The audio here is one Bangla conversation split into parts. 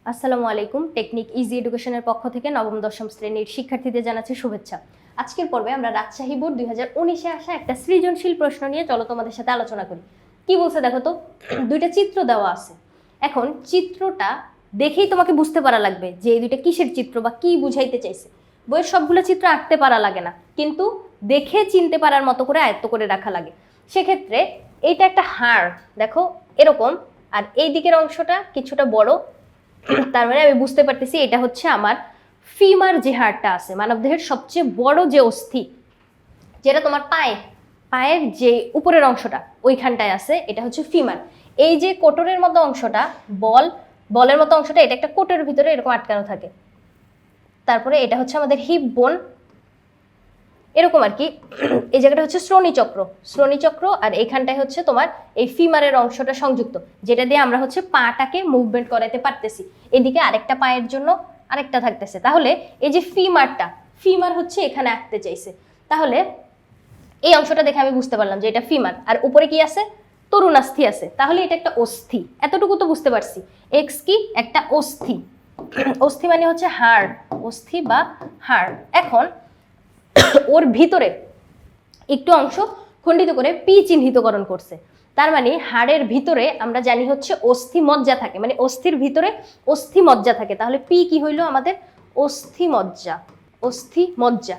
আসসালামু আলাইকুম। টেকনিক ইজি এডুকেশনের পক্ষ থেকে নবম দশম শ্রেণীর শিক্ষার্থীদের জানাচ্ছি শুভেচ্ছা। আজকের পর্বে আমরা রাজশাহী বোর্ড 2019-এ আসা একটা সৃজনশীল প্রশ্ন নিয়ে চলো তোমাদের সাথে আলোচনা করি। কি বলছে দেখো তো, দুইটা চিত্র দেওয়া আছে। এখন চিত্রটা দেখেই তোমাকে বুঝতে পারা লাগবে যে এই দুইটা কিসের চিত্র বা কি বুঝাইতে চাইছে। বইয়ের সবগুলো চিত্র আঁকতে পারা লাগে না, কিন্তু দেখে চিনতে পারার মতো করে আয়ত্ত করে রাখা লাগে। সেক্ষেত্রে এইটা একটা হাড়, দেখো এরকম, আর এই দিকের অংশটা কিছুটা বড়। তার মানে আমি বুঝতে পারতেছি এটা হচ্ছে আমার ফিমার, যে হাড়টা আছে মানবদেহের সবচেয়ে বড় যে অস্থি, যেটা তোমার পায়ের যে উপরের অংশটা ওইখানটায় আছে, এটা হচ্ছে ফিমার। এই যে কোটরের মতো অংশটা, বলের মতো অংশটা, এটা একটা কোটের ভিতরে এরকম আটকানো থাকে। তারপরে এটা হচ্ছে আমাদের হিপ বোন, এরকম আর কি। এই জায়গাটা হচ্ছে শ্রোণীচক্র, আর এইখানটায় হচ্ছে তোমার এই ফিমারের অংশটা সংযুক্ত, যেটা দিয়ে আমরা হচ্ছে পাটাকে মুভমেন্ট করাতে পারতেছি। এদিকে আরেকটা পায়ের জন্য আরেকটা থাকতেছে। তাহলে এই যে ফিমার হচ্ছে এখানে আঁকতে চাইছে। তাহলে এই অংশটা দেখে আমি বুঝতে পারলাম যে এটা ফিমার, আর উপরে কি আছে, তরুণাস্থি আছে। তাহলে এটা একটা অস্থি, এতটুকু তো বুঝতে পারছি। এক্স কি, একটা অস্থি। অস্থি মানে হচ্ছে হাড়, অস্থি বা হাড়। এখন ওর ভিতরে একটু অংশ খণ্ডিত করে পি চিহ্নিতকরণ করছে। তার মানে হাড়ের ভিতরে আমরা জানি হচ্ছে অস্থি মজ্জা থাকে, মানে অস্থির ভিতরে অস্থি মজ্জা থাকে। তাহলে পি কি হইলো আমাদের, অস্থি মজ্জা।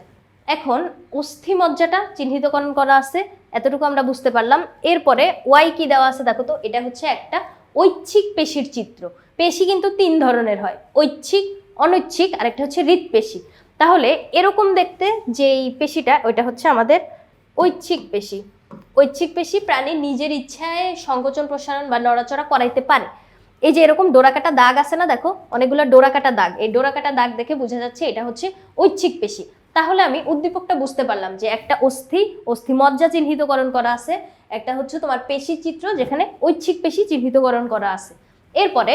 এখন অস্থি মজ্জাটা চিহ্নিতকরণ করা আছে, এতটুকু আমরা বুঝতে পারলাম। এরপরে ওয়াই কি দেওয়া আছে দেখো তো, এটা হচ্ছে একটা ঐচ্ছিক পেশির চিত্র। পেশি কিন্তু তিন ধরনের হয়, ঐচ্ছিক, অনৈচ্ছিক, আর একটা হচ্ছে হৃৎপেশি। তাহলে এরকম দেখতে যে এই পেশিটা, ওইটা হচ্ছে আমাদের ঐচ্ছিক পেশি। প্রাণী নিজের ইচ্ছায় সংকোচন প্রসারণ বা নড়াচড়া করাইতে পারে। এই যে এরকম ডোরাকাটা দাগ আছে না, দেখো অনেকগুলো ডোরাকাটা দাগ, এই ডোরাকাটা দাগ দেখে বোঝা যাচ্ছে এটা হচ্ছে ঐচ্ছিক পেশি। তাহলে আমি উদ্দীপকটা বুঝতে পারলাম যে একটা অস্থি মজ্জা চিহ্নিতকরণ করা আছে, একটা হচ্ছে তোমার পেশি চিত্র যেখানে ঐচ্ছিক পেশি চিহ্নিতকরণ করা আছে। এরপরে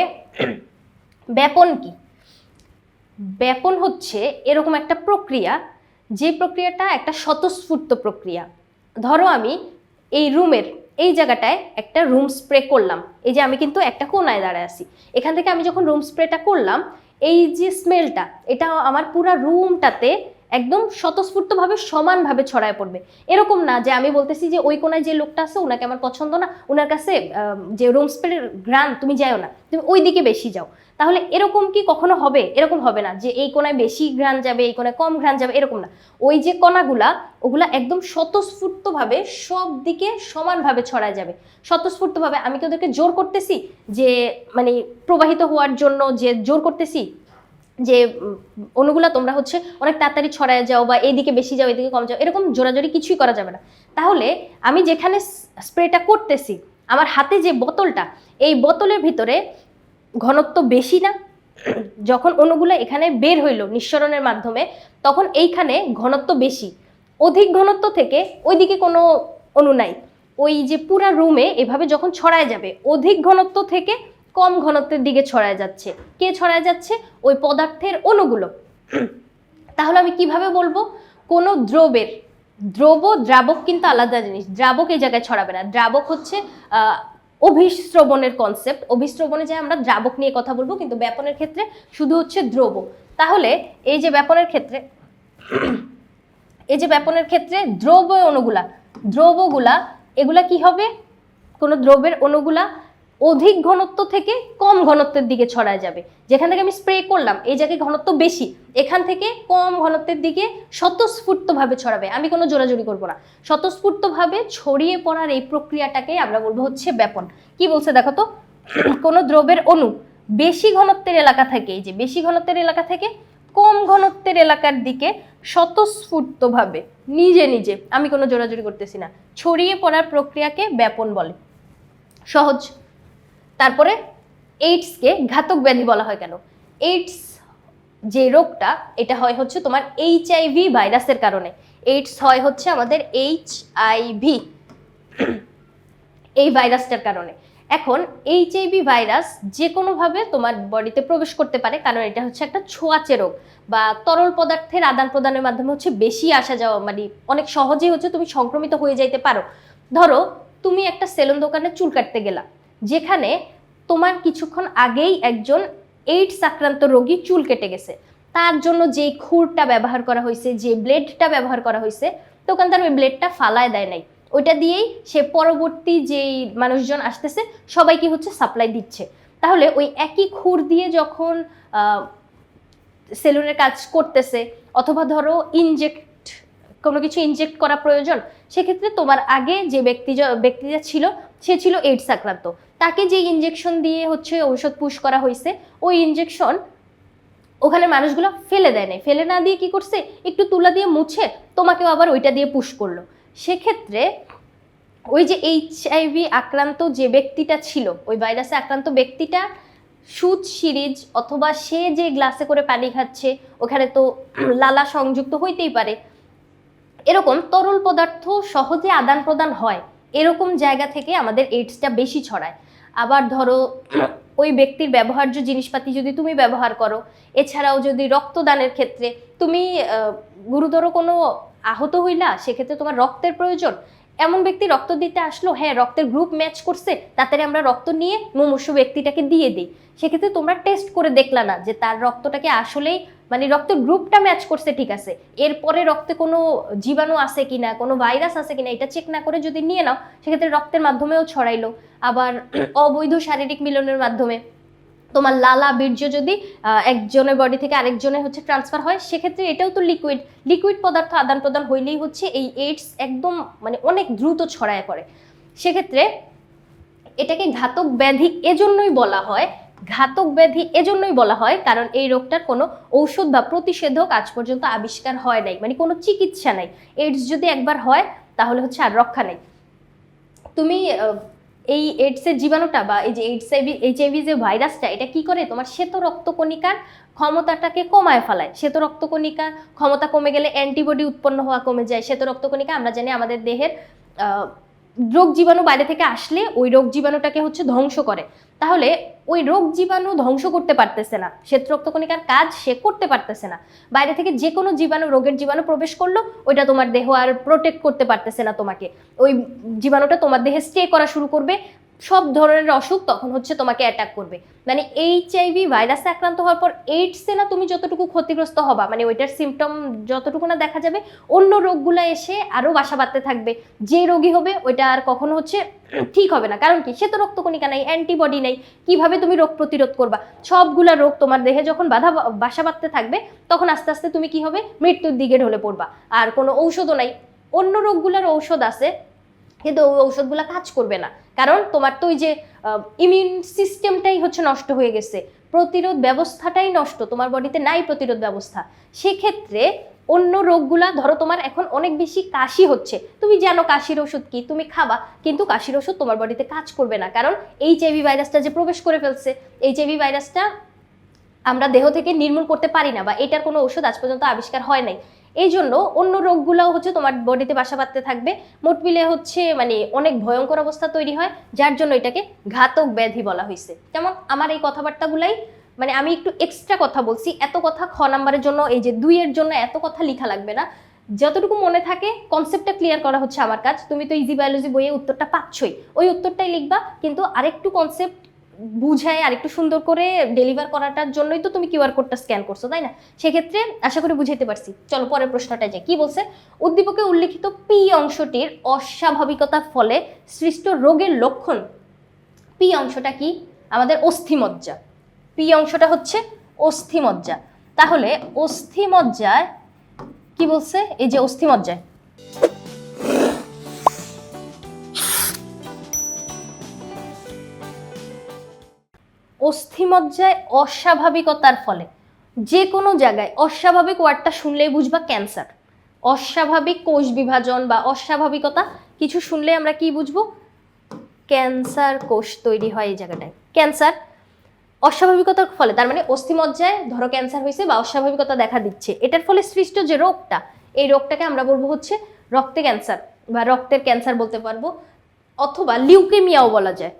ব্যাপন কি, ব্যাপন হচ্ছে এরকম একটা প্রক্রিয়া, যে প্রক্রিয়াটা একটা স্বতঃস্ফূর্ত প্রক্রিয়া। ধরো আমি এই রুমের এই জায়গাটায় একটা রুম স্প্রে করলাম, এই যে আমি কিন্তু একটা কোনায় দাঁড়ায় আছি, এখান থেকে আমি যখন রুম স্প্রেটা করলাম, এই যে স্মেলটা, এটা আমার পুরো রুমটাতে একদম স্বতঃস্ফূর্তভাবে সমানভাবে ছড়ায় পড়বে। এরকম না যে আমি বলতেছি যে ওই কোনায় যে লোকটা আছে ওনাকে আমার পছন্দ না, ওনার কাছে যে রুম স্প্রের ঘ্রাণ তুমি যাও না, তুমি ওই দিকে বেশি যাও। তাহলে এরকম কি কখনো হবে? এরকম হবে না যে এই কোনায় বেশি ঘ্রাণ যাবে, এই কোনায় কম ঘ্রাণ যাবে, এরকম না। ওই যে কণাগুলা, ওগুলা একদম স্বতঃস্ফূর্তভাবে সব দিকে সমানভাবে ছড়ায় যাবে। স্বতঃস্ফূর্তভাবে আমি কি ওদেরকে জোর করতেছি যে মানে প্রবাহিত হওয়ার জন্য, যে জোর করতেছি যে অণুগুলা তোমরা হচ্ছে অনেক তাড়াতাড়ি ছড়ায় যাও বা এইদিকে বেশি যাও এদিকে কম যাও, এরকম জোরাজোরি কিছুই করা যাবে না। তাহলে আমি যেখানে স্প্রেটা করতেছি, আমার হাতে যে বোতলটা, এই বোতলের ভিতরে ঘনত্ব বেশি না, যখন অণুগুলো এখানে বের হইলো নিঃসরণের মাধ্যমে, তখন এইখানে ঘনত্ব বেশি। অধিক ঘনত্ব থেকে ওইদিকে কোনো অণু নাই, ওই যে পুরা রুমে এভাবে যখন ছড়ায় যাবে, অধিক ঘনত্ব থেকে কম ঘনত্বের দিকে ছড়ায় যাচ্ছে। কে ছড়ায় যাচ্ছে? ওই পদার্থের অণুগুলো। তাহলে আমি কিভাবে বলবো কোনো দ্রাবক কিন্তু আলাদা জিনিস। দ্রাবক এই জায়গায় ছড়াবে না, দ্রাবক হচ্ছে অভিস্রবণের কনসেপ্ট। অভিস্রবণে যে আমরা দ্রাবক নিয়ে কথা বলবো, কিন্তু ব্যাপনের ক্ষেত্রে শুধু হচ্ছে দ্রব। তাহলে এই যে ব্যাপনের ক্ষেত্রে দ্রবগুলা এগুলা কি হবে, কোনো দ্রবের অণুগুলা অধিক ঘনত্ব থেকে কম ঘনত্বের দিকে ছড়ায় যাবে। যেখান থেকে আমি স্প্রে করলাম এই জায়গায় ঘনত্ব বেশি, এখান থেকে কম ঘনত্বের দিকে স্বতঃস্ফূর্তভাবে ছড়াবে। আমি কোনো জোরাজোরি করবো না, স্বতঃস্ফূর্তভাবে ছড়িয়ে পড়ার এই প্রক্রিয়াটাকে আমরা বলবো হচ্ছে ব্যাপন। কি বলছে দেখো তো, কোনো দ্রবের অণু বেশি ঘনত্বের এলাকা থেকে, এই যে বেশি ঘনত্বের এলাকা থেকে কম ঘনত্বের এলাকার দিকে স্বতঃস্ফূর্তভাবে নিজে নিজে, আমি কোনো জোরাজোরি করতেছি না, ছড়িয়ে পড়ার প্রক্রিয়াকে ব্যাপন বলে। সহজ। তারপরে এইডসকে ঘাতক ব্যাধি বলা হয় কেন? এইডস যে রোগটা, এটা হয় হচ্ছে তোমার HIV ভাইরাসের কারণে। এইডস হয় হচ্ছে আমাদের HIV এই ভাইরাসটার কারণে। এখন HIV ভাইরাস যে কোনোভাবে তোমার বডিতে প্রবেশ করতে পারে, কারণ এটা হচ্ছে একটা ছোঁয়াচে রোগ, বা তরল পদার্থের আদান প্রদানের মাধ্যমে হচ্ছে বেশি আসা যাওয়া, মানে অনেক সহজেই হচ্ছে তুমি সংক্রমিত হয়ে যাইতে পারো। ধরো তুমি একটা সেলুন দোকানে চুল কাটতে গেলা, যেখানে তোমার কিছুক্ষণ আগেই একজন এইডস আক্রান্ত রোগী চুল কেটে গেছে, তার জন্য যে খুরটা ব্যবহার করা হয়েছে, যে ব্লেডটা ব্যবহার করা হয়েছে, দোকানদার ওই ব্লেডটা ফালায় দেয় নাই, ওইটা দিয়েই সে পরবর্তী যেই মানুষজন আসতেছে সবাইকে হচ্ছে সাপ্লাই দিচ্ছে। তাহলে ওই একই খুর দিয়ে যখন সেলুনের কাজ করতেছে, অথবা ধরো কোনো কিছু ইনজেক্ট করা প্রয়োজন, সেক্ষেত্রে তোমার আগে যে ব্যক্তিটা ছিল সে ছিল এইডস আক্রান্ত, তাকে যে ইনজেকশন দিয়ে হচ্ছে ঔষধ পুশ করা হয়েছে, ওই ইনজেকশন ওখানে মানুষগুলো ফেলে দেয় নাই, ফেলে না দিয়ে কি করছে, একটু তুলা দিয়ে মুছে তোমাকেও আবার ওইটা দিয়ে পুশ করলো। সেক্ষেত্রে ওই যে HIV আক্রান্ত যে ব্যক্তিটা ছিল, ওই ভাইরাসে আক্রান্ত ব্যক্তিটা সুচ সিরিজ অথবা সে যে গ্লাসে করে পানি খাচ্ছে ওখানে তো লালা সংযুক্ত হইতেই পারে, এরকম তরল পদার্থ সহজে আদান প্রদান হয়, এরকম জায়গা থেকে আমাদের এইডসটা বেশি ছড়ায়। আবার ধরো ওই ব্যক্তির ব্যবহার্য জিনিসপাতি যদি তুমি ব্যবহার করো, এছাড়াও যদি রক্তদানের ক্ষেত্রে তুমি গুরুতর কোনো আহত হইলা, সেক্ষেত্রে তোমার রক্তের প্রয়োজন, এমন ব্যক্তি রক্ত দিতে আসলো, হ্যাঁ রক্তের গ্রুপ ম্যাচ করছে, তাড়াতাড়ি আমরা রক্ত নিয়ে মুমূর্ষু ব্যক্তিটাকে দিয়ে দিই, সেক্ষেত্রে তোমরা টেস্ট করে দেখলা না যে তার রক্তটাকে আসলেই মানে রক্তের গ্রুপটা ম্যাচ করছে, ঠিক আছে, এরপরে রক্তে কোনো জীবাণু আছে কিনা, কোনো ভাইরাস আছে কিনা, এটা চেক না করে যদি নিয়ে নাও, সেক্ষেত্রে রক্তের মাধ্যমেও ছড়াইলো। আবার অবৈধ শারীরিক মিলনের মাধ্যমে তোমার লালা বীর্য যদি একজনের বডি থেকে আরেকজনের হচ্ছে ট্রান্সফার হয়, সেক্ষেত্রে এটাও তো লিকুইড পদার্থ আদান প্রদান হইলেই হচ্ছে এই এইডস একদম মানে অনেক দ্রুত ছড়ায় পড়ে। সেক্ষেত্রে এটাকে ঘাতক ব্যাধি এজন্যই বলা হয়, কারণ এই রোগটার কোনো ঔষধ বা প্রতিষেধক আজ পর্যন্ত আবিষ্কার হয় নাই, মানে কোনো চিকিৎসা নাই। এইডস যদি একবার হয় তাহলে হচ্ছে আর রক্ষা নেই। তুমি এই এইডসের জীবাণুটা বা এই যে HIV যে ভাইরাসটা, এটা কি করে, তোমার শ্বেত রক্তকণিকার ক্ষমতাটাকে কমায় ফেলায়। শ্বেত রক্তকণিকা ক্ষমতা কমে গেলে অ্যান্টিবডি উৎপন্ন হওয়া কমে যায়। শ্বেত রক্তকণিকা আমরা জানি আমাদের দেহের রোগ জীবাণু বাইরে থেকে আসলে ওই রোগ জীবাণুটাকে হচ্ছে ধ্বংস করে, তাহলে ওই রোগ জীবাণু ধ্বংস করতে পারতেছে না, শ্বেত রক্তকণিকার কাজ সে করতে পারতেছে না, বাইরে থেকে যে কোনো জীবাণু, রোগের জীবাণু প্রবেশ করলো, ওইটা তোমার দেহ আর প্রোটেক্ট করতে পারতেছে না তোমাকে, ওই জীবাণুটা তোমার দেহে স্টে করা শুরু করবে, সব ধরনের অসুখ তখন হচ্ছে তোমাকে অ্যাটাক করবে। মানে HIV ভাইরাসে আক্রান্ত হওয়ার পর এইডসে না তুমি যতটুকু ক্ষতিগ্রস্ত হবা, মানে ওইটার সিমটম যতটুকু না দেখা যাবে, অন্য রোগগুলো এসে আরো বাসা বাঁধতে থাকবে, যে রোগী হবে ওইটা আর কখনো হচ্ছে ঠিক হবে না। কারণ কি, সে তো রক্তকণিকা নাই, অ্যান্টিবডি নাই, কিভাবে তুমি রোগ প্রতিরোধ করবা? সবগুলা রোগ তোমার দেহে যখন বাসা বাঁধতে থাকবে, তখন আস্তে আস্তে তুমি কি হবে, মৃত্যুর দিকে ঢলে পড়বা। আর কোনো ঔষধও নাই, অন্য রোগগুলোর ঔষধ আছে কিন্তু ওই ঔষধগুলো কাজ করবে না, কারণ তোমার তো ওই যে ইমিউন সিস্টেমটাই হচ্ছে নষ্ট হয়ে গেছে, প্রতিরোধ ব্যবস্থাটাই নষ্ট, তোমার বডিতে নাই প্রতিরোধ ব্যবস্থা। সেক্ষেত্রে অন্য রোগগুলা, ধরো তোমার এখন অনেক বেশি কাশি হচ্ছে, তুমি জানো কাশির ওষুধ কি, তুমি খাবা, কিন্তু কাশির ওষুধ তোমার বডিতে কাজ করবে না, কারণ HIV ভাইরাসটা যে প্রবেশ করে ফেলছে, HIV ভাইরাসটা আমরা দেহ থেকে নির্মূল করতে পারি না, বা এটার কোনো ওষুধ আজ পর্যন্ত আবিষ্কার হয় নাই। এই জন্য অন্য রোগগুলোও হচ্ছে তোমার বডিতে বাসা বাঁধতে থাকবে, মোট মিলে হচ্ছে মানে অনেক ভয়ঙ্কর অবস্থা তৈরি হয়, যার জন্য এটাকে ঘাতক ব্যাধি বলা হয়েছে। যেমন আমার এই কথাবার্তাগুলাই মানে আমি একটু এক্সট্রা কথা বলছি, এত কথা খ নাম্বারের জন্য, এই যে 2 এর জন্য এত কথা লেখা লাগবে না, যতটুকু মনে থাকে কনসেপ্টটা ক্লিয়ার করা হচ্ছে আমার কাজ। তুমি তো ইজি বায়োলজি বইয়ে উত্তরটা পাচ্ছই, ওই উত্তরটাই লিখবা, কিন্তু আরেকটু কনসেপ্ট বুঝায় আরেকটু সুন্দর করে ডেলিভার করাটার জন্যই তো তুমি QR কোডটা স্ক্যান করছো, তাই না? সেক্ষেত্রে আশা করি বুঝাইতে পারছি। চলো পরের প্রশ্নটা যাই। কি বলছে, উদ্দীপকে উল্লিখিত পি অংশটির অস্বাভাবিকতার ফলে সৃষ্ট রোগের লক্ষণ। পি অংশটা কি, আমাদের অস্থিমজ্জা। পি অংশটা হচ্ছে অস্থিমজ্জা। তাহলে অস্থিমজ্জায় কি বলছে, এই যে অস্থিমজ্জায় অস্থিমজ্জায় অস্বাভাবিকতার ফলে, যে কোনো জায়গায় অস্বাভাবিক ওয়ার্ডটা শুনলেই বুঝবা ক্যান্সার। অস্বাভাবিক কোষ বিভাজন বা অস্বাভাবিকতা কিছু শুনলে আমরা কি বুঝবো, ক্যান্সার কোষ তৈরি হয় এই জায়গাটায়, ক্যান্সার। অস্বাভাবিকতার ফলে তার মানে অস্থিমজ্জায় ধরো ক্যান্সার হয়েছে বা অস্বাভাবিকতা দেখা দিচ্ছে, এটার ফলে সৃষ্ট যে রোগটা, এই রোগটাকে আমরা বলবো হচ্ছে রক্তে ক্যান্সার বা রক্তের ক্যান্সার বলতে পারবো, অথবা লিউকেমিয়াও বলা যায়।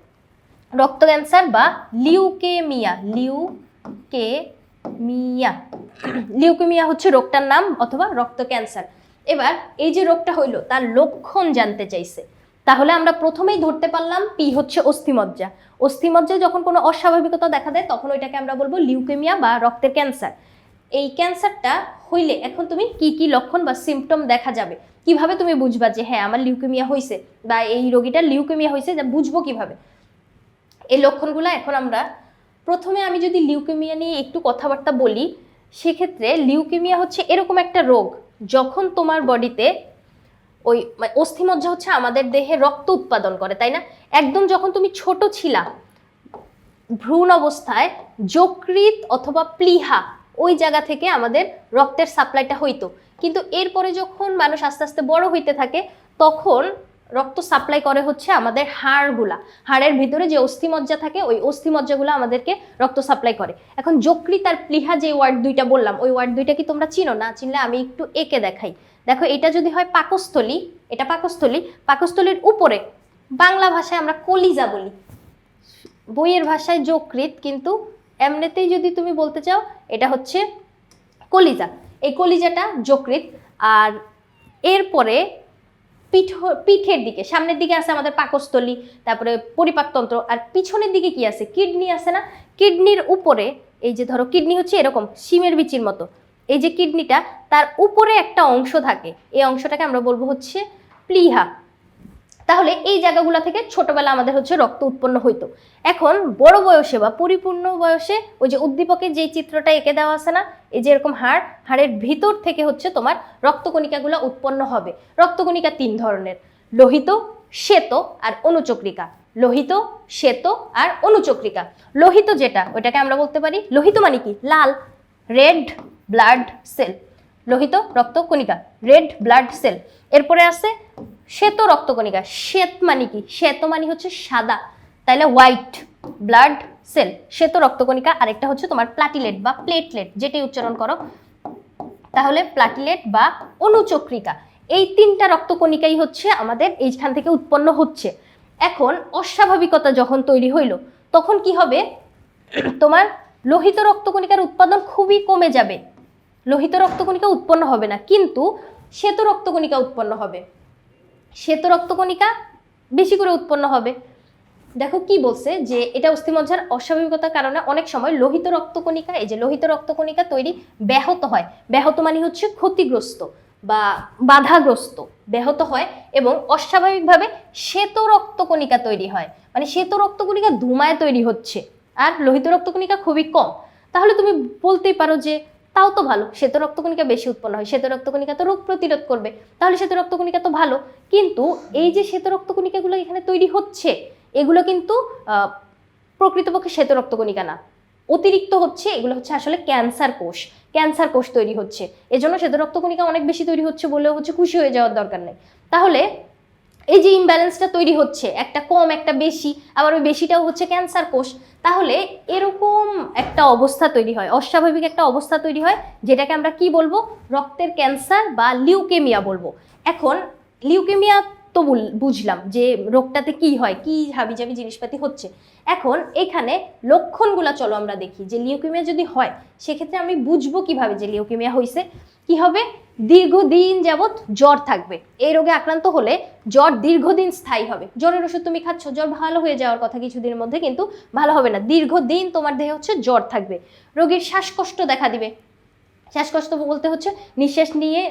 রক্ত ক্যান্সার বা লিউকেমিয়া, লিউকেমিয়া হচ্ছে রোগটার নাম, অথবা রক্ত ক্যান্সার। এবার এই যে রোগটা হইলো তার লক্ষণ জানতে চাইছে, তাহলে আমরা প্রথমেই ধরতে পারলাম পি হচ্ছে অস্থিমজ্জা। অস্থিমজ্জায় যখন কোনো অস্বাভাবিকতা দেখা দেয় তখন ওইটাকে আমরা বলবো লিউকেমিয়া বা রক্তের ক্যান্সার। এই ক্যান্সারটা হইলে এখন তুমি কি কি লক্ষণ বা সিমটম দেখা যাবে, কিভাবে তুমি বুঝবা যে হ্যাঁ আমার লিউকেমিয়া হয়েছে বা এই রোগীটার লিউকেমিয়া হয়েছে, যা বুঝবো কিভাবে এই লক্ষণগুলো। এখন আমরা প্রথমে আমি যদি লিউকেমিয়া নিয়ে একটু কথাবার্তা বলি, সেক্ষেত্রে লিউকেমিয়া হচ্ছে এরকম একটা রোগ যখন তোমার বডিতে ওই অস্থিমজ্জা হচ্ছে আমাদের দেহে রক্ত উৎপাদন করে, তাই না? একদম যখন তুমি ছোট ছিলা ভ্রূণ অবস্থায় যকৃৎ অথবা প্লীহা ওই জায়গা থেকে আমাদের রক্তের সাপ্লাইটা হইতো, কিন্তু এরপরে যখন মানুষ আস্তে আস্তে বড় হইতে থাকে তখন রক্ত সাপ্লাই করে হচ্ছে আমাদের হাড়গুলা, হাড়ের ভিতরে যে অস্থিমজ্জা থাকে ওই অস্থিমজ্জাগুলো আমাদেরকে রক্ত সাপ্লাই করে। এখন যকৃৎ আর প্লীহা যে ওয়ার্ড দুইটা বললাম ওই ওয়ার্ড দুইটা কি তোমরা চিনো? না চিনলে আমি একটু এঁকে দেখাই। দেখো এটা যদি হয় পাকস্থলী, এটা পাকস্থলী, পাকস্থলীর উপরে বাংলা ভাষায় আমরা কলিজা বলি, বইয়ের ভাষায় যকৃৎ, কিন্তু এমনিতেই যদি তুমি বলতে চাও এটা হচ্ছে কলিজা। এই কলিজাটা যকৃৎ। আর এরপরে পিঠের দিকে সামনের দিকে আছে আমাদের পাকস্থলী, তারপরে পরিপাকতন্ত্র, আর পিছনের দিকে কি আছে? কিডনি আছে না? কিডনির উপরে এই যে ধরো কিডনি হচ্ছে এরকম শিমের বিচির মতো, এই যে কিডনিটা তার উপরে একটা অংশ থাকে, এই অংশটাকে আমরা বলবো হচ্ছে প্লীহা। তাহলে এই জায়গাগুলো থেকে ছোটবেলা আমাদের হচ্ছে রক্ত উৎপন্ন হইতো। এখন বড় বয়সে বা পরিপূর্ণ বয়সে ওই যে উদ্দীপকের যে চিত্রটা এঁকে দেওয়া আছে না, এই যে এরকম হাড়ের ভিতর থেকে হচ্ছে তোমার রক্তকণিকাগুলো উৎপন্ন হবে। রক্তকণিকা 3 ধরনের, লোহিত, শ্বেত আর অনুচক্রিকা। লোহিত, শ্বেত আর অনুচক্রিকা। লোহিত যেটা ওইটাকে আমরা বলতে পারি, লোহিত মানে কি? লাল, রেড ব্লাড সেল। লোহিত রক্তকণিকা, রেড ব্লাড সেল। এরপরে আছে শ্বেত রক্তকণিকা। শ্বেত মানে কি? শ্বেত মানে হচ্ছে সাদা, তাইলে হোয়াইট ব্লাড সেল, শ্বেত রক্তকণিকা। আরেকটা হচ্ছে তোমার প্লাটিলেট বা প্লেটলেট, যেটাই উচ্চারণ করো, তাহলে প্লাটিলেট বা অনুচক্রিকা। এই 3টা রক্তকণিকাই হচ্ছে আমাদের এইখান থেকে উৎপন্ন হচ্ছে। এখন অস্বাভাবিকতা যখন তৈরি হইল তখন কি হবে? তোমার লোহিত রক্তকণিকার উৎপাদন খুবই কমে যাবে, লোহিত রক্তকণিকা উৎপন্ন হবে না, কিন্তু শ্বেত রক্তকণিকা উৎপন্ন হবে। শ্বেত রক্তকণিকা বেশি করে উৎপন্ন হবে। দেখো কি বলছে যে এটা অস্থিমজ্জার অস্বাভাবিকতার কারণে অনেক সময় লোহিত রক্তকণিকা, এই যে লোহিত রক্তকণিকা তৈরি ব্যাহত হয়। ব্যাহত মানে হচ্ছে ক্ষতিগ্রস্ত বা বাধাগ্রস্ত, ব্যাহত হয় এবং অস্বাভাবিকভাবে শ্বেত রক্তকণিকা তৈরি হয়। মানে শ্বেত রক্তকণিকা ধুমায় তৈরি হচ্ছে আর লোহিত রক্তকণিকা খুবই কম। তাহলে তুমি বলতেই পারো যে তাও তো ভালো, শ্বেত রক্তকণিকা বেশি উৎপন্ন হয়, শ্বেত রক্তকণিকা তো রোগ প্রতিরোধ করবে, তাহলে শ্বেত রক্তকণিকা তো ভালো। কিন্তু এই যে শ্বেত রক্তকণিকাগুলো এখানে তৈরি হচ্ছে এগুলো কিন্তু প্রকৃতপক্ষে শ্বেত রক্তকণিকা না, অতিরিক্ত হচ্ছে, এগুলো হচ্ছে আসলে ক্যান্সার কোষ, ক্যান্সার কোষ তৈরি হচ্ছে। এজন্য শ্বেত রক্তকণিকা অনেক বেশি তৈরি হচ্ছে বলেও হচ্ছে খুশি হয়ে যাওয়ার দরকার নেই। তাহলে এই যে ইমব্যালেন্সটা তৈরি হচ্ছে, একটা কম একটা বেশি, আবার ওই বেশিটাও হচ্ছে ক্যান্সার কোষ, তাহলে এরকম একটা অবস্থা তৈরি হয়, অস্বাভাবিক একটা অবস্থা তৈরি হয়, যেটাকে আমরা কি বলবো? রক্তের ক্যান্সার বা লিউকেমিয়া বলবো। এখন লিউকেমিয়া তো বুঝলাম যে রোগটাতে কি হয়, কি হাবিজাবি জিনিসপাতি হচ্ছে। এখন এখানে লক্ষণগুলো চলো আমরা দেখি যে লিউকেমিয়া যদি হয় সেক্ষেত্রে আমি বুঝবো কিভাবে যে লিউকেমিয়া হয়েছে। কি হবে? দীর্ঘদিন যাবৎ জ্বর থাকবে। এই রোগে আক্রান্ত হলে জ্বর দীর্ঘদিন স্থায়ী হবে। জ্বরের ওষুধ তুমি খাচ্ছ, জ্বর ভালো হয়ে যাওয়ার কথা কিছুদিনের মধ্যে, কিন্তু ভালো হবে না, দীর্ঘদিন তোমার দেহে হচ্ছে জ্বর থাকবে। রোগীর শ্বাসকষ্ট দেখা দিবে। শ্বাসকষ্ট বলতে হচ্ছে নিঃশ্বাস নিয়ে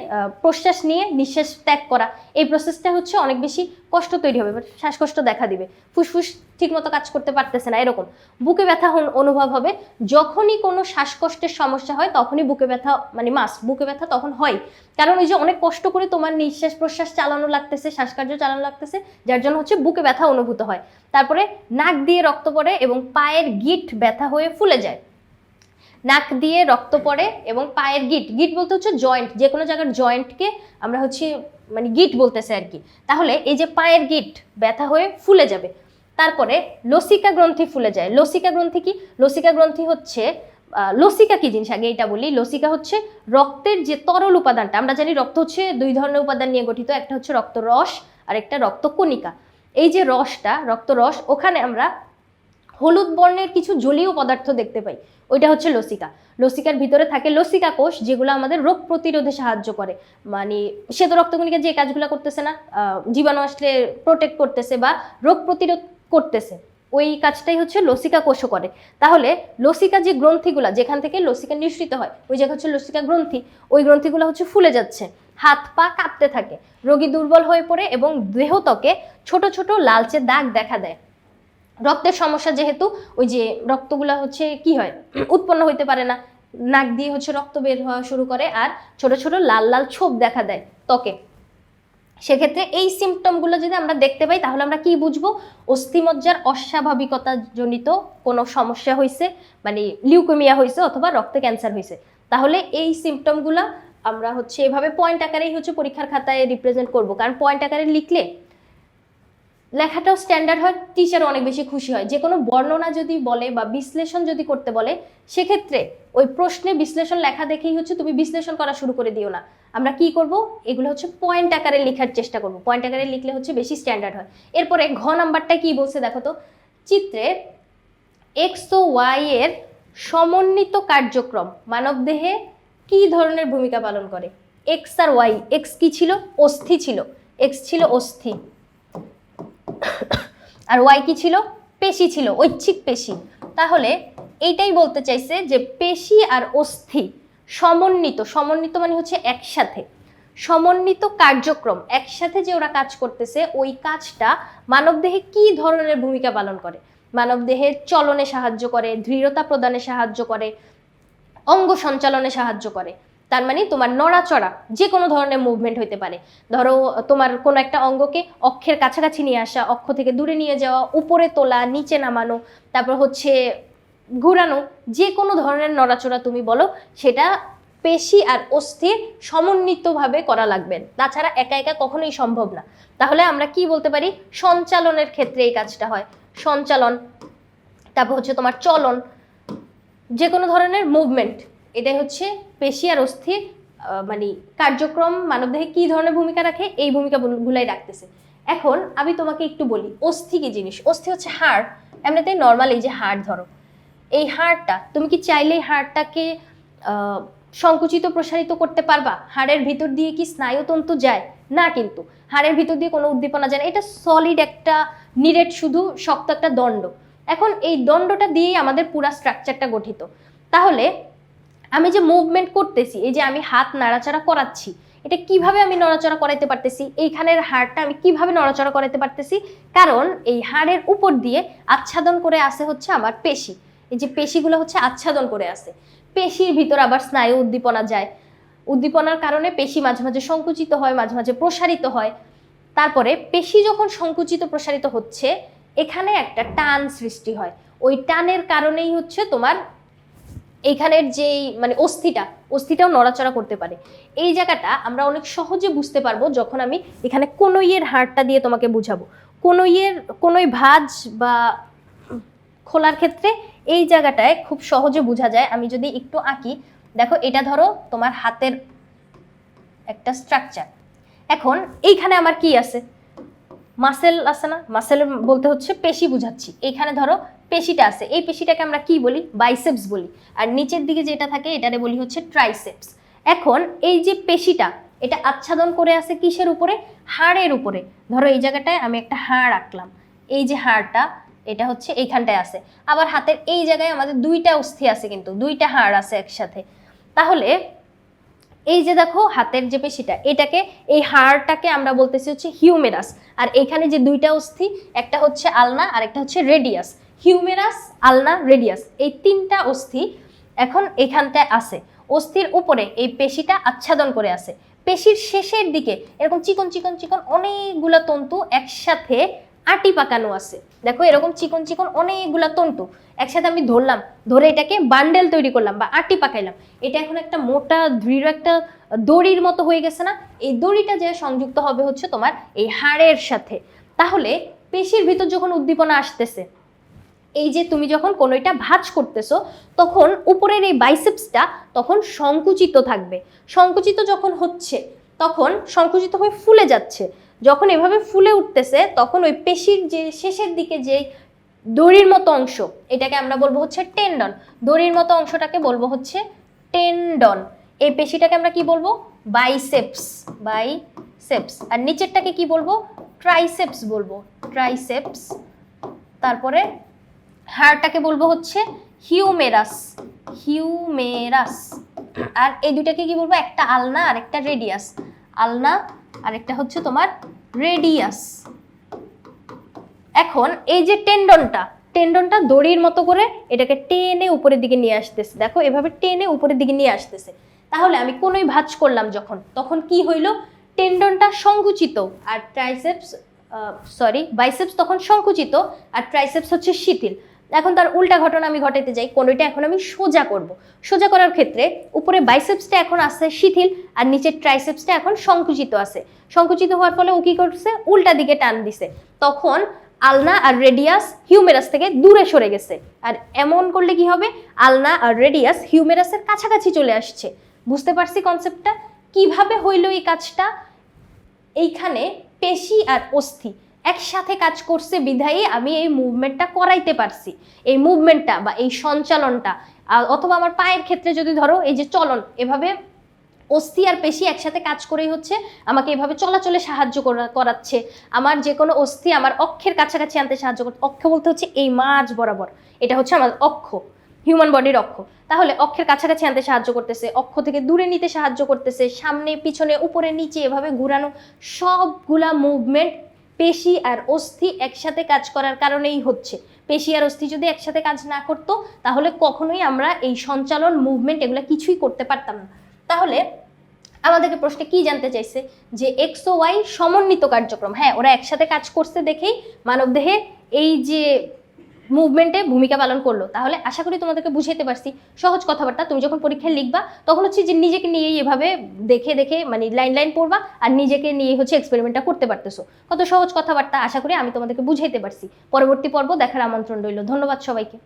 প্রশ্বাস নিয়ে নিঃশ্বাস ত্যাগ করা, এই প্রসেসটা হচ্ছে অনেক বেশি কষ্ট তৈরি হবে, শ্বাসকষ্ট দেখা দিবে। ফুসফুস ঠিকমতো কাজ করতে পারতেছে না এরকম। বুকে ব্যথা অনুভব হবে। যখনই কোনো শ্বাসকষ্টের সমস্যা হয় তখনই বুকে ব্যথা, মানে মাস্ট বুকে ব্যথা তখন হয়, কারণ ওই যে অনেক কষ্ট করে তোমার নিঃশ্বাস প্রশ্বাস চালানো লাগতেছে, শ্বাসকার্য চালানো লাগতেছে, যার জন্য হচ্ছে বুকে ব্যথা অনুভূত হয়। তারপরে নাক দিয়ে রক্ত পড়ে এবং পায়ের গিঁট ব্যথা হয়ে ফুলে যায়। নাক দিয়ে রক্ত পড়ে এবং পায়ের গিঁট, গিঁট বলতে হচ্ছে জয়েন্ট, যে কোনো জায়গার জয়েন্টকে আমরা হচ্ছে মানে গিঁট বলতেছে আর কি। তাহলে এই যে পায়ের গিঁট ব্যথা হয়ে ফুলে যাবে। তারপরে লসিকা গ্রন্থি ফুলে যায়। লসিকা গ্রন্থি কি? লসিকা গ্রন্থি হচ্ছে, লসিকা কি জিনিস আগে এটা বলি। লসিকা হচ্ছে রক্তের যে তরল উপাদানটা, আমরা জানি রক্ত হচ্ছে 2 ধরনের উপাদান নিয়ে গঠিত, একটা হচ্ছে রক্তরস আর একটা রক্তকণিকা। এই যে রসটা, রক্তরস, ওখানে আমরা হলুদ বর্ণের কিছু জলীয় পদার্থ দেখতে পাই, ওইটা হচ্ছে লসিকা। লসিকার ভিতরে থাকে লসিকা কোষ, যেগুলো আমাদের রোগ প্রতিরোধে সাহায্য করে। মানে শ্বেত রক্তকণিকা যে কাজগুলো করতেছে না, জীবাণু আসলে প্রোটেক্ট করতেছে বা রোগ প্রতিরোধ করতেছে, ওই কাজটাই হচ্ছে লসিকা কোষও করে। তাহলে লসিকা যে গ্রন্থিগুলা, যেখান থেকে লসিকা নিঃসৃত হয়, ওই জায়গা হচ্ছে লসিকা গ্রন্থি। ওই গ্রন্থিগুলো হচ্ছে ফুলে যাচ্ছে, হাত পা কাঁপতে থাকে, রোগী দুর্বল হয়ে পড়ে এবং দেহত্বকে ছোট ছোট লালচে দাগ দেখা দেয়। রক্তের সমস্যা যেহেতু, ওই যে রক্তগুলা হচ্ছে কি হয়, উৎপন্ন হইতে পারে না, নাক দিয়ে হচ্ছে রক্ত বের হওয়া শুরু করে আর ছোট ছোট লাল লাল ছোপ দেখা দেয় ত্বকে। সেক্ষেত্রে এই সিমটমগুলো যদি আমরা দেখতে পাই, তাহলে আমরা কি বুঝবো, অস্থিমজ্জার অস্বাভাবিকতা জনিত কোনো সমস্যা হয়েছে, মানে লিউকেমিয়া হয়েছে অথবা রক্তে ক্যান্সার হয়েছে। তাহলে এই সিমটমগুলো আমরা হচ্ছে এভাবে পয়েন্ট আকারেই হচ্ছে পরীক্ষার খাতায় রিপ্রেজেন্ট করব, কারণ পয়েন্ট আকারে লিখলে লেখাটাও স্ট্যান্ডার্ড হয়, টিচার অনেক বেশি খুশি হয়। যে কোনো বর্ণনা যদি বলে বা বিশ্লেষণ যদি করতে বলে, সেক্ষেত্রে ওই প্রশ্নে বিশ্লেষণ লেখা দেখেই হচ্ছে তুমি বিশ্লেষণ করা শুরু করে দিও না। আমরা কি করব, এগুলো হচ্ছে পয়েন্ট আকারে লেখার চেষ্টা করব, পয়েন্ট আকারে লিখলে হচ্ছে বেশি স্ট্যান্ডার্ড হয়। এরপরে ঘ নাম্বারটা কি বলছে দেখো তো, চিত্রে এক্স ও ওয়াই এর সমন্বিত কার্যক্রম মানবদেহে কি ধরনের ভূমিকা পালন করে। এক্স আর ওয়াই, এক্স কি ছিল, অস্থি ছিল, এক্স ছিল অস্থি, আর ওয়াই কি ছিল, পেশি ছিল, ঐচ্ছিক পেশি। তাহলে এইটাই বলতে চাইছে যে পেশি আর অস্থি সমন্বিত, সমন্বিত মানে হচ্ছে একসাথে, সমন্বিত কার্যক্রম, একসাথে যে ওরা কাজ করতেছে, ওই কাজটা মানবদেহে কি ধরনের ভূমিকা পালন করে। মানবদেহের চলনে সাহায্য করে, দৃঢ়তা প্রদানে সাহায্য করে, অঙ্গ সঞ্চালনে সাহায্য করে। তার মানে তোমার নড়াচড়া, যে কোনো ধরনের মুভমেন্ট হইতে পারে। ধরো তোমার কোনো একটা অঙ্গকে অক্ষের কাছাকাছি নিয়ে আসা, অক্ষ থেকে দূরে নিয়ে যাওয়া, উপরে তোলা, নিচে নামানো, তারপর হচ্ছে ঘুরানো, যে কোনো ধরনের নড়াচড়া তুমি বলো, সেটা পেশি আর অস্থির সমন্বিতভাবে করা লাগবে, তাছাড়া একা একা কখনোই সম্ভব না। তাহলে আমরা কি বলতে পারি, সঞ্চালনের ক্ষেত্রে এই কাজটা হয়, সঞ্চালন। তারপর হচ্ছে তোমার চলন, যে কোনো ধরনের মুভমেন্ট, এটাই হচ্ছে পেশি আর অস্থির মানে কার্যক্রম মানবদেহে কি ধরনের ভূমিকা রাখে, এই ভূমিকা গুলাই রাখতেছে। এখন আমি তোমাকে একটু বলি অস্থি কি জিনিস। অস্থি হচ্ছে হাড়, এমনিতেই নর্মাল এই যে হাড় ধরো, এই হাড়টা তুমি কি চাইলেই হাড়টাকে সংকুচিত প্রসারিত করতে পারবা? হাড়ের ভিতর দিয়ে কি স্নায়ুতন্তু যায়? না, কিন্তু হাড়ের ভিতর দিয়ে কোনো উদ্দীপনা যায় না, এটা সলিড একটা নিরেট শুধু শক্ত একটা দণ্ড। এখন এই দণ্ডটা দিয়েই আমাদের পুরা স্ট্রাকচারটা গঠিত। তাহলে আমি যে মুভমেন্ট করতেছি, এই যে আমি হাত নাড়াচাড়া করাচ্ছি, এটা কিভাবে আমি নড়াচড়া করাইতে পারতেছি, এইখানের হাড়টা আমি কিভাবে নড়াচড়া করাইতে পারতেছি, কারণ এই হাড়ের উপর দিয়ে আচ্ছাদন করে আসে হচ্ছে আমার পেশি। এই যে পেশিগুলো হচ্ছে আচ্ছাদন করে আসে, পেশির ভিতর আবার স্নায়ু উদ্দীপনা যায়, উদ্দীপনার কারণে পেশি মাঝে মাঝে সংকুচিত হয়, মাঝে মাঝে প্রসারিত হয়। তারপরে পেশি যখন সংকুচিত প্রসারিত হচ্ছে, এখানে একটা টান সৃষ্টি হয়, ওই টানের কারণেই হচ্ছে তোমার এইখানের যেই মানে অস্থিটাও নড়াচড়া করতে পারে। এই জায়গাটা আমরা অনেক সহজে বুঝতে পারবো যখন আমি এখানে কনুইয়ের হাড়টা দিয়ে তোমাকে বুঝাবো। কনুই ভাঁজ বা খোলার ক্ষেত্রে এই জায়গাটায় খুব সহজে বোঝা যায়। আমি যদি একটু আঁকি, দেখো এটা ধরো তোমার হাতের একটা স্ট্রাকচার। এখন এইখানে আমার কি আছে, মাসেল আছে না, মাসেল বলতে হচ্ছে পেশি বুঝাচ্ছি। এইখানে ধরো পেশিটা আছে, এই পেশিটাকে আমরা কি বলি, বাইসেপস বলি, আর নিচের দিকে যেটা থাকে এটারে বলি হচ্ছে ট্রাইসেপস। এখন এই যে পেশিটা, এটা আচ্ছাদন করে আছে কিসের উপরে, হাড়ের উপরে। ধরো এই জায়গাটায় আমি একটা হাড় আঁকলাম, এই যে হাড়টা এটা হচ্ছে এইখানটায় আছে। আবার হাতের এই জায়গায় আমাদের দুইটা অস্থি আছে, কিন্তু দুইটা হাড় আছে একসাথে। তাহলে এই যে দেখো হাতের যে পেশিটা, এটাকে এই হাড়টাকে আমরা বলতেছি হচ্ছে হিউমেরাস। আর এখানে যে দুইটা অস্থি, একটা হচ্ছে আলনা আর একটা হচ্ছে রেডিয়াস। হিউমেরাস, আলনা, রেডিয়াস, এই তিনটা অস্থি এখন এখানটায় আছে। অস্থির উপরে এই পেশিটা আচ্ছাদন করে আছে। পেশির শেষের দিকে এরকম চিকন চিকন চিকন অনেকগুলা তন্তু একসাথে আটি পাকানো আছে। দেখো এরকম চিকন চিকন অনেকগুলা তন্তু একসাথে আমি ধরলাম, ধরে এটাকে বান্ডেল তৈরি করলাম বা আটি পাকাইলাম। এটা এখন একটা মোটা দৃঢ় একটা দড়ির মতো হয়ে গেছে না। এই দড়িটা যে সংযুক্ত হবে হচ্ছে তোমার এই হাড়ের সাথে। তাহলে পেশির ভিতর যখন উদ্দীপনা আসতেছে, এই যে তুমি যখন কোনো এটা ভাঁজ করতেছো, তখন উপরের এই বাইসেপসটা তখন সংকুচিত থাকবে। সংকুচিত যখন হচ্ছে, তখন সংকুচিত হয়ে ফুলে যাচ্ছে। যখন এভাবে ফুলে উঠতেছে, তখন ওই পেশির যে শেষের দিকে যে দড়ির মতো অংশ, এটাকে আমরা বলবো হচ্ছে টেন্ডন। দড়ির মতো অংশটাকে বলবো হচ্ছে টেন্ডন। এই পেশিটাকে আমরা কি বলবো? বাইসেপস। বাইসেপস। আর নিচেরটাকে কি বলবো? ট্রাইসেপস বলবো, ট্রাইসেপস। তারপরে হাড়টাকে বলবো হচ্ছে হিউমেরাস, হিউমেরাস। আর এই দুইটাকে কি বলবো? একটা আলনা আর একটা রেডিয়াস, আলনা আর একটা হচ্ছে তোমার রেডিয়াস। এখন এই যে টেন্ডনটা দড়ির মতো করে এটাকে টেনে উপরের দিকে নিয়ে আসতেছে, দেখো এভাবে টেনে উপরের দিকে নিয়ে আসতেছে। তাহলে আমি কোনোই ভাঁজ করলাম যখন, তখন কি হইলো? টেন্ডনটা সংকুচিত আর ট্রাইসেপস বাইসেপস তখন সংকুচিত আর ট্রাইসেপস হচ্ছে শিথিল। এখন তার উল্টা ঘটনা আমি ঘটাইতে যাই, কোনোটা এখন আমি সোজা করব। সোজা করার ক্ষেত্রে উপরে বাইসেপসটা এখন আছে শিথিল আর নিচের ট্রাইসেপসটা এখন সংকুচিত আছে। সংকুচিত হওয়ার ফলে ও কি করছে? উল্টা দিকে টান দিছে, তখন আলনা আর রেডিয়াস হিউমেরাস থেকে দূরে সরে গেছে। আর এমন করলে কি হবে? আলনা আর রেডিয়াস হিউমেরাসের কাছাকাছি চলে আসছে। বুঝতে পারছি কনসেপ্টটা? কিভাবে হইলো এই কাজটা? এইখানে পেশি আর অস্থি একসাথে কাজ করছে বিধায়ী আমি এই মুভমেন্টটা করাইতে পারছি। এই মুভমেন্টটা বা এই সঞ্চালনটা, অথবা আমার পায়ের ক্ষেত্রে যদি ধরো এই যে চলন, এভাবে অস্থি আর পেশি একসাথে কাজ করেই হচ্ছে আমাকে এভাবে চলাচলে সাহায্য করাচ্ছে। আমার যে কোনো অস্থি আমার অক্ষের কাছাকাছি আনতে সাহায্য করছে। অক্ষ বলতে হচ্ছে এই মাঝ বরাবর, এটা হচ্ছে আমার অক্ষ, হিউম্যান বডির অক্ষ। তাহলে অক্ষের কাছাকাছি আনতে সাহায্য করতেছে, অক্ষ থেকে দূরে নিতে সাহায্য করতেছে, সামনে পিছনে উপরে নিচে এভাবে ঘুরানো, সবগুলা মুভমেন্ট পেশি আর অস্থি একসাথে কাজ করার কারণেই হচ্ছে। পেশি আর অস্থি যদি একসাথে কাজ না করতো তাহলে কখনোই আমরা এই সঞ্চালন মুভমেন্ট এগুলো কিছুই করতে পারতাম না। তাহলে আমাদেরকে প্রশ্নে কি জানতে চাইছে? যে এক্স ও ওয়াই সমন্বিত কার্যক্রম, হ্যাঁ ওরা একসাথে কাজ করছে দেখেই মানবদেহে এই যে মুভমেন্টে ভূমিকা পালন করলো। তাহলে আশা করি তোমাদেরকে বুঝাইতে পারছি। সহজ কথাবার্তা তুমি যখন পরীক্ষায় লিখবা তখন হচ্ছে যে নিজেকে নিয়েই এভাবে দেখে দেখে মানে লাইন লাইন পড়বা আর নিজেকে নিয়ে হচ্ছে এক্সপেরিমেন্টটা করতে পারতেছো। কত সহজ কথাবার্তা, আশা করি আমি তোমাদেরকে বুঝাইতে পারছি। পরবর্তী পর্ব দেখার আমন্ত্রণ রইল। ধন্যবাদ সবাইকে।